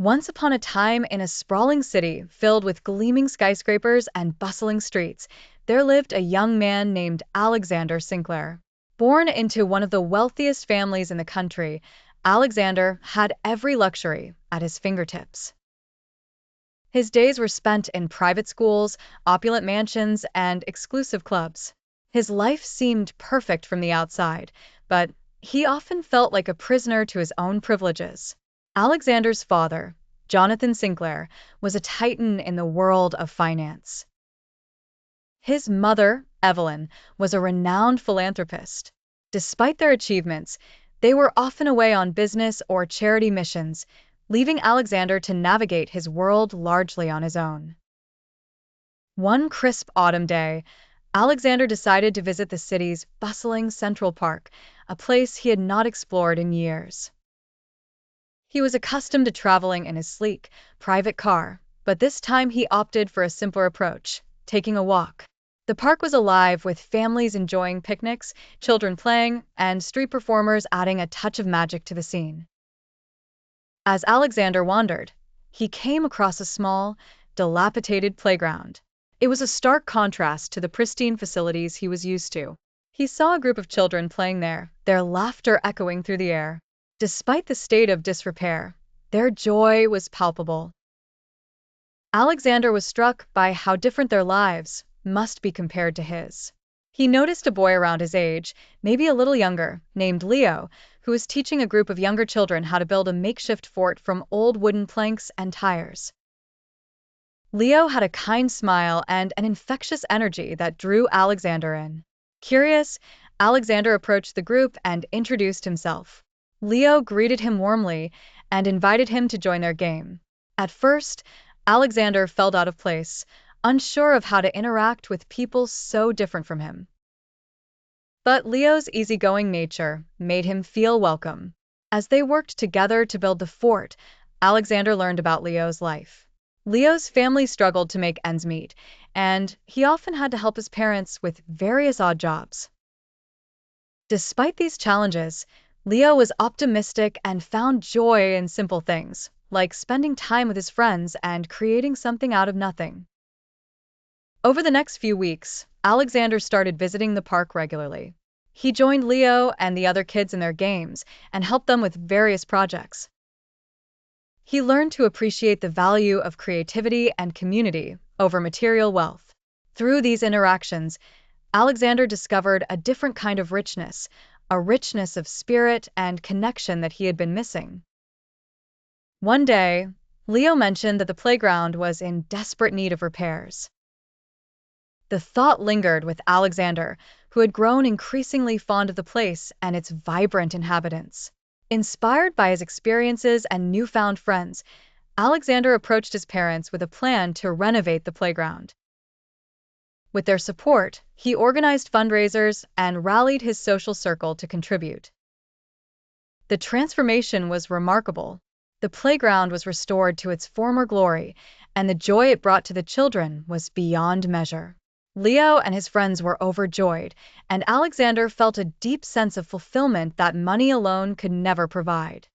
Once upon a time, in a sprawling city filled with gleaming skyscrapers and bustling streets, there lived a young man named Alexander Sinclair. Born into one of the wealthiest families in the country, Alexander had every luxury at his fingertips. His days were spent in private schools, opulent mansions, and exclusive clubs. His life seemed perfect from the outside, but he often felt like a prisoner to his own privileges. Alexander's father, Jonathan Sinclair, was a titan in the world of finance. His mother, Evelyn, was a renowned philanthropist. Despite their achievements, they were often away on business or charity missions, leaving Alexander to navigate his world largely on his own. One crisp autumn day, Alexander decided to visit the city's bustling Central Park, a place he had not explored in years. He was accustomed to traveling in his sleek, private car, but this time he opted for a simpler approach, taking a walk. The park was alive with families enjoying picnics, children playing, and street performers adding a touch of magic to the scene. As Alexander wandered, he came across a small, dilapidated playground. It was a stark contrast to the pristine facilities he was used to. He saw a group of children playing there, their laughter echoing through the air. Despite the state of disrepair, their joy was palpable. Alexander was struck by how different their lives must be compared to his. He noticed a boy around his age, maybe a little younger, named Leo, who was teaching a group of younger children how to build a makeshift fort from old wooden planks and tires. Leo had a kind smile and an infectious energy that drew Alexander in. Curious, Alexander approached the group and introduced himself. Leo greeted him warmly and invited him to join their game. At first, Alexander felt out of place, unsure of how to interact with people so different from him. But Leo's easygoing nature made him feel welcome. As they worked together to build the fort, Alexander learned about Leo's life. Leo's family struggled to make ends meet, and he often had to help his parents with various odd jobs. Despite these challenges, Leo was optimistic and found joy in simple things, like spending time with his friends and creating something out of nothing. Over the next few weeks, Alexander started visiting the park regularly. He joined Leo and the other kids in their games and helped them with various projects. He learned to appreciate the value of creativity and community over material wealth. Through these interactions, Alexander discovered a different kind of richness, a richness of spirit and connection that he had been missing. One day, Leo mentioned that the playground was in desperate need of repairs. The thought lingered with Alexander, who had grown increasingly fond of the place and its vibrant inhabitants. Inspired by his experiences and newfound friends, Alexander approached his parents with a plan to renovate the playground. With their support, he organized fundraisers and rallied his social circle to contribute. The transformation was remarkable. The playground was restored to its former glory, and the joy it brought to the children was beyond measure. Leo and his friends were overjoyed, and Alexander felt a deep sense of fulfillment that money alone could never provide.